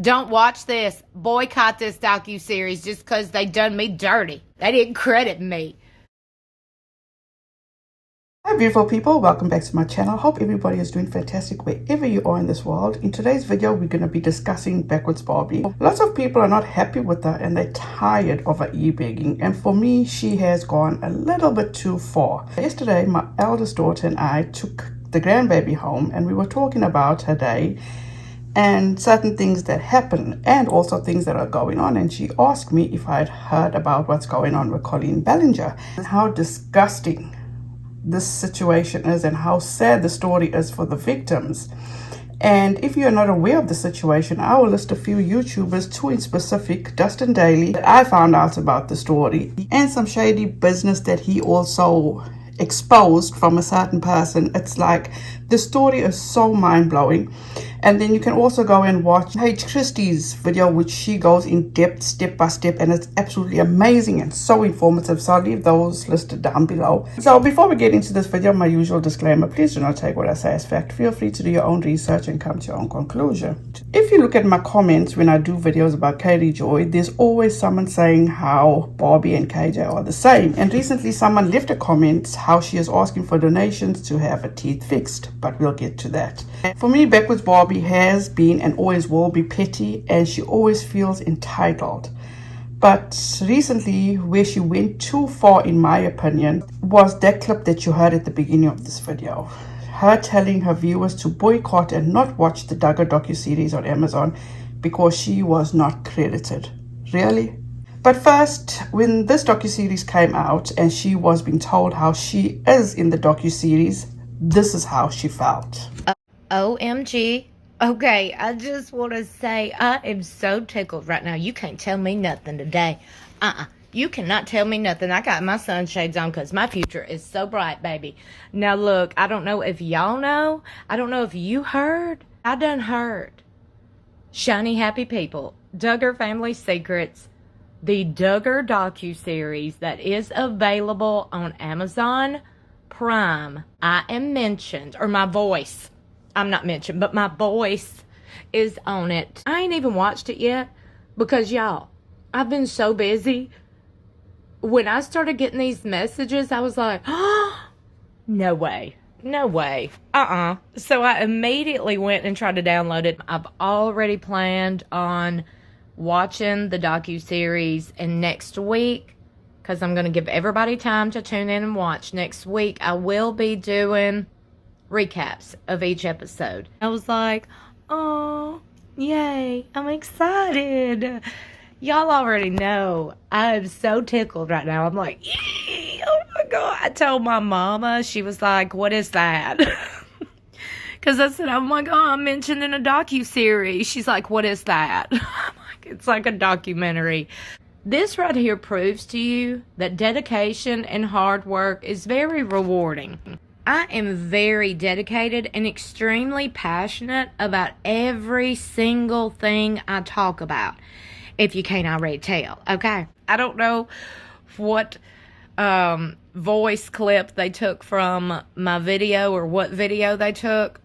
Don't watch this. Boycott this docu-series just because they done me dirty. They didn't credit me. Hi beautiful people, welcome back to my channel. Hope everybody is doing fantastic wherever you are in this world. In today's video, we're going to be discussing Backwoods Barbie. Lots of people are not happy with her and they're tired of her e-begging. And for me, she has gone a little bit too far. Yesterday, my eldest daughter and I took the grandbaby home and we were talking about her day and certain things that happen and also things that are going on. And she asked me if I had heard about what's going on with Colleen Ballinger and how disgusting this situation is and how sad the story is for the victims. And if you're not aware of the situation, I will list a few YouTubers, two in specific, DUSTIN DAILEY, that I found out about the story, and some shady business that he also exposed from a certain person. It's like the story is so mind-blowing. And then you can also go and watch PAIGE CHRISTIE's video, which she goes in depth, step by step, and it's absolutely amazing and so informative. So I'll leave those listed down below. So before we get into this video, my usual disclaimer, please do not take what I say as fact. Feel free to do your own research and come to your own conclusion. If you look at my comments when I do videos about Katie Joy, there's always someone saying how Barbie and KJ are the same. And recently someone left a comment how she is asking for donations to have her teeth fixed, but we'll get to that. For me, Backwoods Barbie has been and always will be petty, and she always feels entitled. But recently, where she went too far in my opinion was that clip that you heard at the beginning of this video, her telling her viewers to boycott and not watch the Duggar docuseries on Amazon because she was not credited. Really? But first, when this docuseries came out and she was being told how she is in the docuseries, this is how she felt. OMG. Okay, I just want to say I am so tickled right now. You can't tell me nothing today. You cannot tell me nothing. I got my sunshades on because my future is so bright, baby. Now, look, I don't know if y'all know. I don't know if you heard. I done heard. Shiny, happy people. Duggar Family Secrets. The Duggar docuseries that is available on Amazon Prime. I am mentioned, or my voice. I'm not mentioned, but my voice is on it. I ain't even watched it yet because, y'all, I've been so busy. When I started getting these messages, I was like, oh, no way. No way. So I immediately went and tried to download it. I've already planned on watching the docuseries, and next week, because I'm going to give everybody time to tune in and watch, next week I will be doing recaps of each episode. I was like, oh, yay, I'm excited. Y'all already know I'm so tickled right now. I'm like, yay, oh my God. I told my mama, she was like, what is that? Because I said, oh my God, I'm mentioned in a docuseries. She's like, what is that? I'm like, it's like a documentary. This right here proves to you that dedication and hard work is very rewarding. I am very dedicated and extremely passionate about every single thing I talk about, if you can't already tell, okay? I don't know what voice clip they took from my video or what video they took.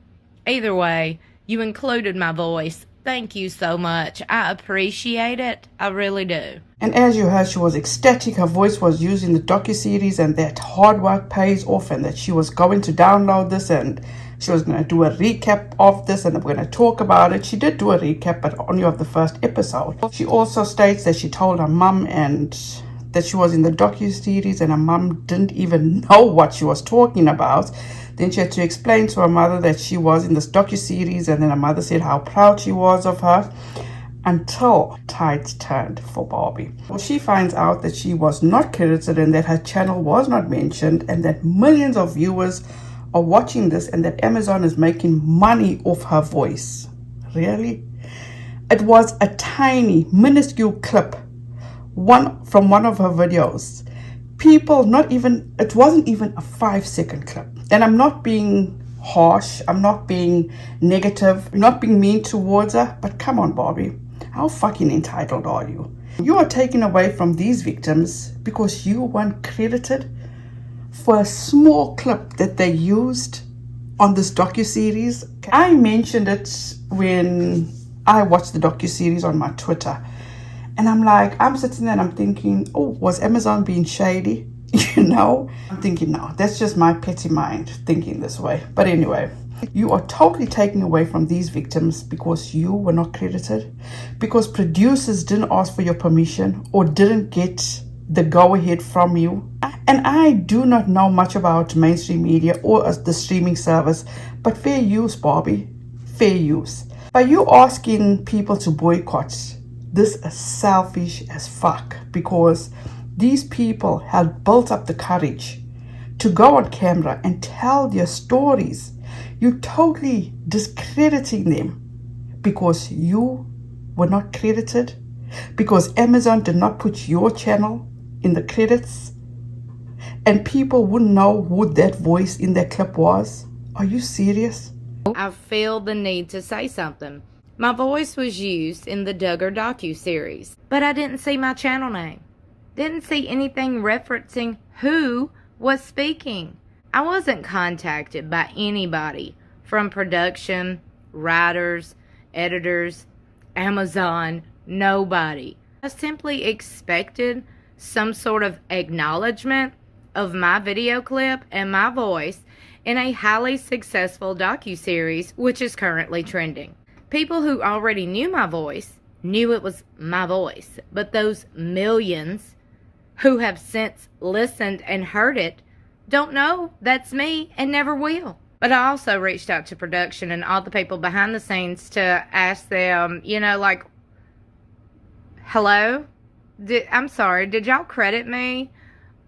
Either way, you included my voice. Thank you so much. I appreciate it. I really do. And as you heard, she was ecstatic. Her voice was used in the docuseries and that hard work pays off and that she was going to download this and she was going to do a recap of this and we're going to talk about it. She did do a recap, but only of the first episode. She also states that she told her mum and that she was in the docuseries and her mum didn't even know what she was talking about. Then she had to explain to her mother that she was in this docuseries, and then her mother said how proud she was of her, until tides turned for Barbie. Well, she finds out that she was not credited and that her channel was not mentioned and that millions of viewers are watching this and that Amazon is making money off her voice. Really? It was a tiny, minuscule clip from one of her videos. People, it wasn't even a 5-second clip. And I'm not being harsh, I'm not being negative, I'm not being mean towards her, but come on, Barbie, how fucking entitled are you? You are taken away from these victims because you weren't credited for a small clip that they used on this docuseries. I mentioned it when I watched the docuseries on my Twitter. And I'm sitting there and I'm thinking, oh, was Amazon being shady? You know? I'm thinking, no, that's just my petty mind thinking this way. But anyway, you are totally taking away from these victims because you were not credited, because producers didn't ask for your permission or didn't get the go-ahead from you. And I do not know much about mainstream media or the streaming service, but fair use, Barbie, fair use. By you asking people to boycott, this is selfish as fuck, because these people have built up the courage to go on camera and tell their stories. You're totally discrediting them because you were not credited, because Amazon did not put your channel in the credits, and people wouldn't know who that voice in that clip was. Are you serious? I feel the need to say something. My voice was used in the Duggar docuseries, but I didn't see my channel name. Didn't see anything referencing who was speaking. I wasn't contacted by anybody from production, writers, editors, Amazon, nobody. I simply expected some sort of acknowledgement of my video clip and my voice in a highly successful docuseries, which is currently trending. People who already knew my voice knew it was my voice, but those millions who have since listened and heard it don't know that's me and never will. But I also reached out to production and all the people behind the scenes to ask them, you know, like, hello? I'm sorry, did y'all credit me?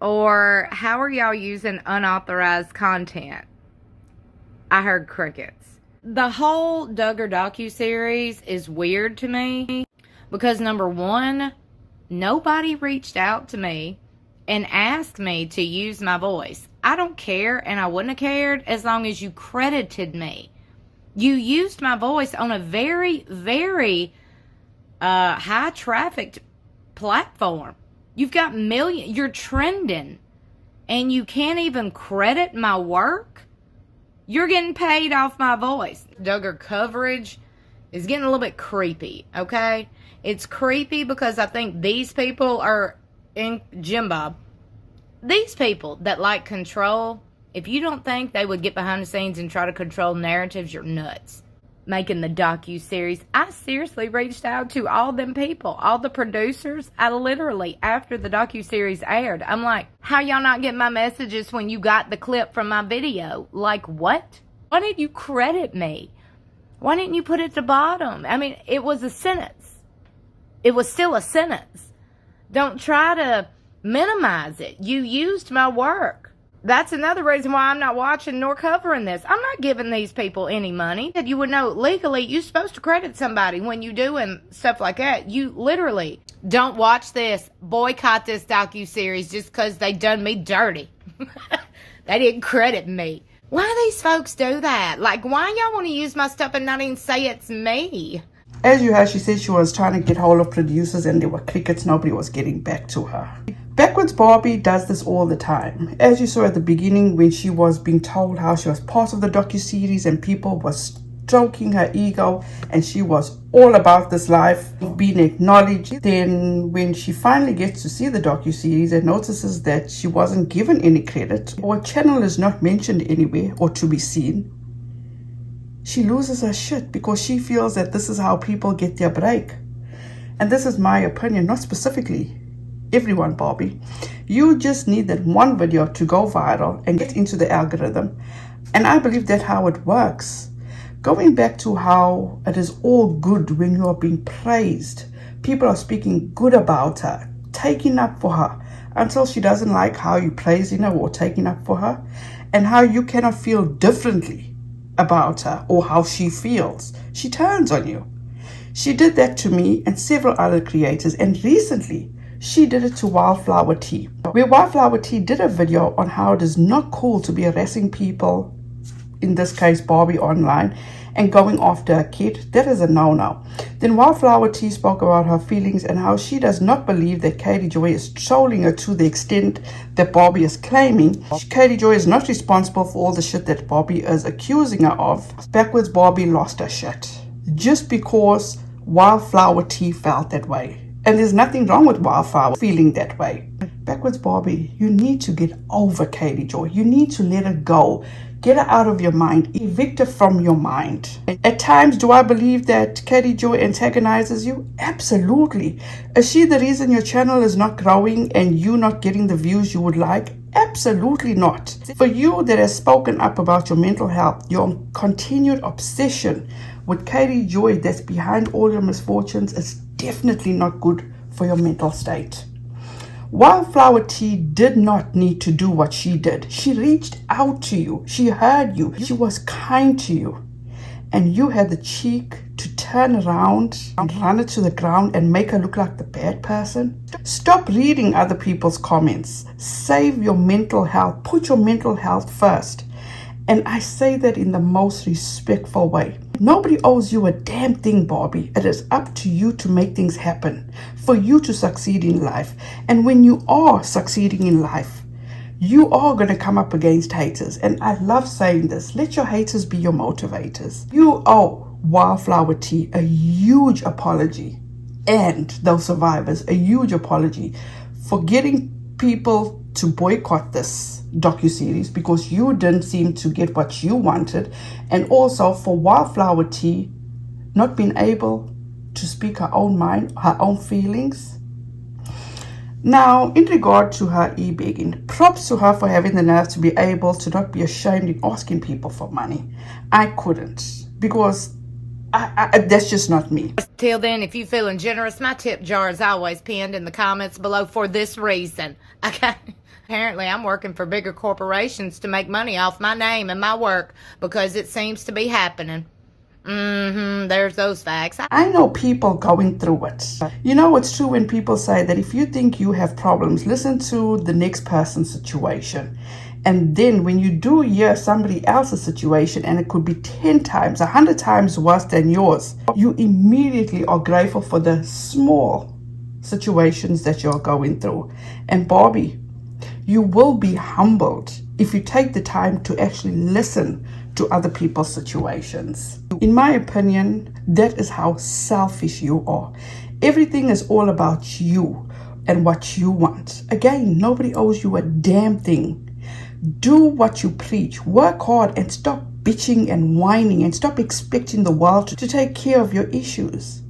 Or how are y'all using unauthorized content? I heard crickets. The whole Duggar docuseries is weird to me because, number one, nobody reached out to me and asked me to use my voice. I don't care, and I wouldn't have cared as long as you credited me. You used my voice on a very, very high-trafficked platform. You've got millions. You're trending, and you can't even credit my work? You're getting paid off my voice. Duggar coverage is getting a little bit creepy, okay? It's creepy because I think these people are in Jim Bob. These people that like control, if you don't think they would get behind the scenes and try to control narratives, you're nuts. Making the docu-series, I seriously reached out to all them people, all the producers. I literally, after the docu-series aired, I'm like, how y'all not get my messages when you got the clip from my video? Like, what? Why didn't you credit me? Why didn't you put it at the bottom? I mean, it was a sentence. It was still a sentence. Don't try to minimize it. You used my work. That's another reason why I'm not watching nor covering this. I'm not giving these people any money. You would know legally you're supposed to credit somebody when you're doing stuff like that. You literally don't watch this, boycott this docuseries just because they done me dirty. They didn't credit me. Why do these folks do that? Like, why y'all want to use my stuff and not even say it's me? As you heard, she said she was trying to get hold of producers and there were crickets. Nobody was getting back to her. Backwoods Barbie does this all the time. As you saw at the beginning when she was being told how she was part of the docuseries and people were stroking her ego and she was all about this life being acknowledged. Then when she finally gets to see the docuseries and notices that she wasn't given any credit or a channel is not mentioned anywhere or to be seen, she loses her shit because she feels that this is how people get their break. And this is my opinion, not specifically everyone, Barbie. You just need that one video to go viral and get into the algorithm. And I believe that's how it works. Going back to how it is all good when you are being praised. People are speaking good about her, taking up for her, until she doesn't like how you praising her or taking up for her, and how you cannot feel differently about her or how she feels. She turns on you. She did that to me and several other creators, and recently she did it to Wildflower Tea, where Wildflower Tea did a video on how it is not cool to be harassing people, in this case Barbie, online and going after a kid. That is a no-no. Then Wildflower Tea spoke about her feelings and how she does not believe that Katie Joy is trolling her to the extent that Barbie is claiming. Katie Joy is not responsible for all the shit that Barbie is accusing her of. Backwoods Barbie lost her shit just because Wildflower T felt that way. And there's nothing wrong with Wildflower feeling that way. Backwoods Barbie, you need to get over Katie Joy. You need to let her go. Get her out of your mind. Evict her from your mind. At times, do I believe that Katie Joy antagonizes you? Absolutely. Is she the reason your channel is not growing and you not getting the views you would like? Absolutely not. For you that has spoken up about your mental health, your continued obsession with Katie Joy that's behind all your misfortunes is definitely not good for your mental state. Wildflower T did not need to do what she did. She reached out to you. She heard you. She was kind to you. And you had the cheek to turn around and run it to the ground and make her look like the bad person. Stop reading other people's comments. Save your mental health. Put your mental health first. And I say that in the most respectful way. Nobody owes you a damn thing, Barbie. It is up to you to make things happen, for you to succeed in life. And when you are succeeding in life, you are going to come up against haters. And I love saying this. Let your haters be your motivators. You owe Wildflower T a huge apology, and those survivors a huge apology for getting people to boycott this docuseries because you didn't seem to get what you wanted, and also for Wildflower T not being able to speak her own mind, her own feelings. Now, in regard to her e-begging, props to her for having the nerve to be able to not be ashamed in asking people for money. I couldn't, because that's just not me. Till then, if you're feeling generous, my tip jar is always pinned in the comments below for this reason. Okay? Apparently, I'm working for bigger corporations to make money off my name and my work because it seems to be happening. There's those facts. I know people going through it. You know, it's true when people say that if you think you have problems, listen to the next person's situation. And then when you do hear somebody else's situation and it could be 10 times, 100 times worse than yours, you immediately are grateful for the small situations that you're going through. And Barbie, you will be humbled if you take the time to actually listen to other people's situations. In my opinion, that is how selfish you are. Everything is all about you and what you want. Again, nobody owes you a damn thing. Do what you preach. Work hard and stop bitching and whining and stop expecting the world to take care of your issues.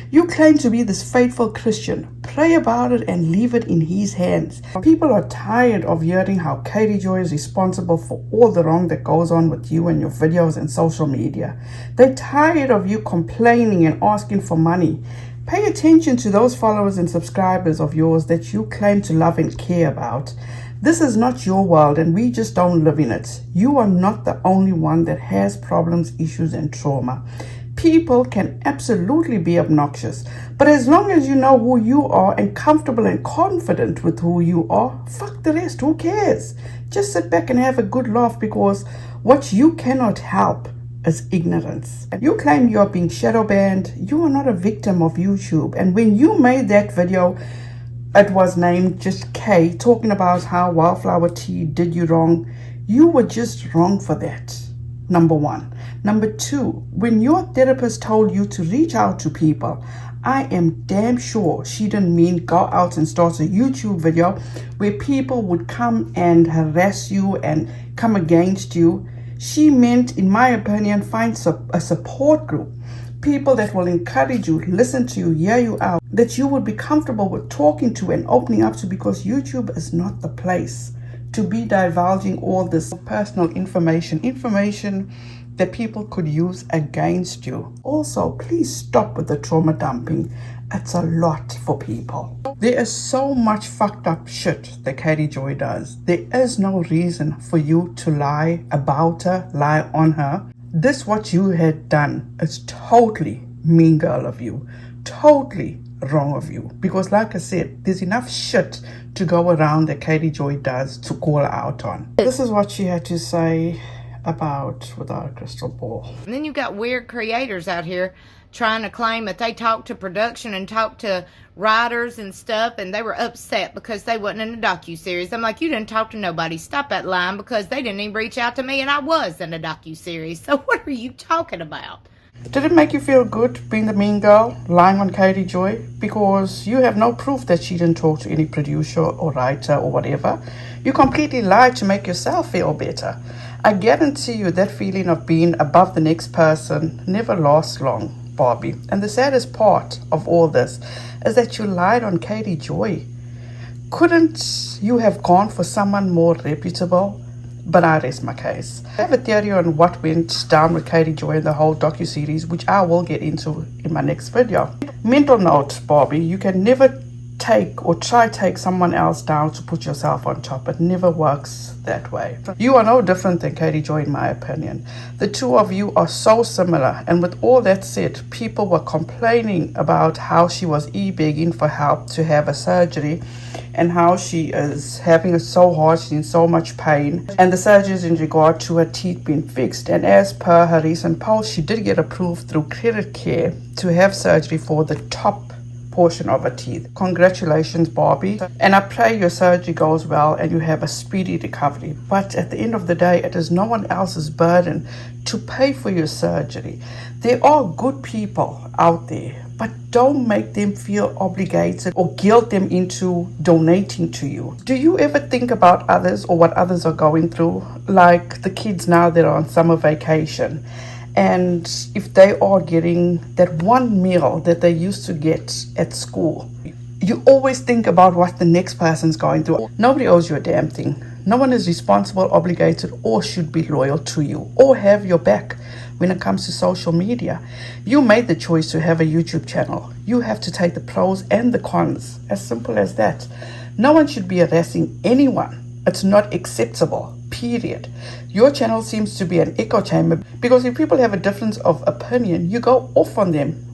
You claim to be this faithful Christian. Pray about it and leave it in His hands. People are tired of hearing how Katie Joy is responsible for all the wrong that goes on with you and your videos and social media. They're tired of you complaining and asking for money. Pay attention to those followers and subscribers of yours that you claim to love and care about. This is not your world and we just don't live in it. You are not the only one that has problems, issues, and trauma. People can absolutely be obnoxious, but as long as you know who you are and comfortable and confident with who you are, fuck the rest, who cares? Just sit back and have a good laugh, because what you cannot help is ignorance. You claim you are being shadow banned. You are not a victim of YouTube. And when you made that video, it was named just K, talking about how Wildflower T did you wrong. You were just wrong for that. Number one. Number two, when your therapist told you to reach out to people, I am damn sure she didn't mean go out and start a YouTube video where people would come and harass you and come against you. She meant, in my opinion, find a support group. People that will encourage you, listen to you, hear you out, that you would be comfortable with talking to and opening up to, because YouTube is not the place to be divulging all this personal information that people could use against you. Also, please stop with the trauma dumping. It's a lot for people. There is so much fucked up shit that Katie Joy does. There is no reason for you to lie about her, lie on her. This, what you had done, is totally mean girl of you. Totally wrong of you. Because like I said, there's enough shit to go around that Katie Joy does to call her out on. This is what she had to say about Without a Crystal Ball. And then you got weird creators out here trying to claim that they talked to production and talked to writers and stuff, and they were upset because they wasn't in a docuseries. I'm like, you didn't talk to nobody. Stop that line, because they didn't even reach out to me and I was in a docuseries. So what are you talking about? Did it make you feel good being the mean girl, lying on Katie Joy? Because you have no proof that she didn't talk to any producer or writer or whatever. You completely lied to make yourself feel better. I guarantee you that feeling of being above the next person never lasts long, Barbie. And the saddest part of all this is that you lied on Katie Joy. Couldn't you have gone for someone more reputable? But I rest my case. I have a theory on what went down with Katie Joy in the whole docuseries, which I will get into in my next video. Mental note, Barbie, you can never take or try take someone else down to put yourself on top. It never works that way. You are no different than Katie Joy in my opinion. The two of you are so similar, and with all that said, people were complaining about how she was begging for help to have a surgery and how she is having it so hard, she's in so much pain, and the surgery is in regard to her teeth being fixed. And as per her recent post, she did get approved through Credit Care to have surgery for the top portion of her teeth. Congratulations, Barbie, and I pray your surgery goes well and you have a speedy recovery. But at the end of the day, it is no one else's burden to pay for your surgery. There are good people out there, but don't make them feel obligated or guilt them into donating to you. Do you ever think about others or what others are going through? Like the kids now that are on summer vacation, and if they are getting that one meal that they used to get at school, you always think about what the next person's going through. Nobody owes you a damn thing. No one is responsible, obligated, or should be loyal to you or have your back when it comes to social media. You made the choice to have a YouTube channel. You have to take the pros and the cons. As simple as that. No one should be harassing anyone. It's not acceptable. Period. Your channel seems to be an echo chamber because if people have a difference of opinion, you go off on them.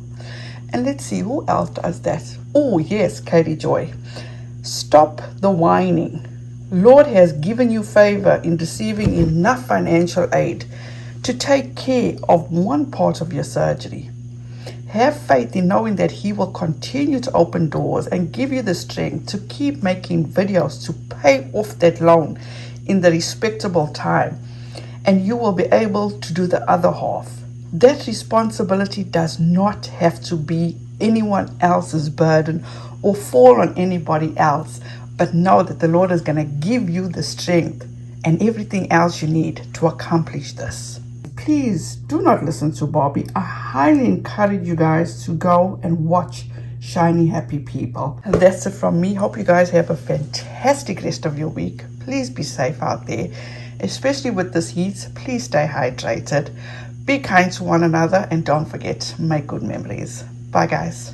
And let's see who else does that. Oh yes, Katie Joy. Stop the whining. Lord has given you favor in receiving enough financial aid to take care of one part of your surgery. Have faith in knowing that He will continue to open doors and give you the strength to keep making videos to pay off that loan in the respectable time, and you will be able to do the other half. That responsibility does not have to be anyone else's burden or fall on anybody else, but know that the Lord is going to give you the strength and everything else you need to accomplish this. Please do not listen to Barbie. I highly encourage you guys to go and watch Shiny Happy People. And that's it from me. Hope you guys have a fantastic rest of your week. Please be safe out there, especially with this heat. Please stay hydrated, be kind to one another, and don't forget, make good memories. Bye guys.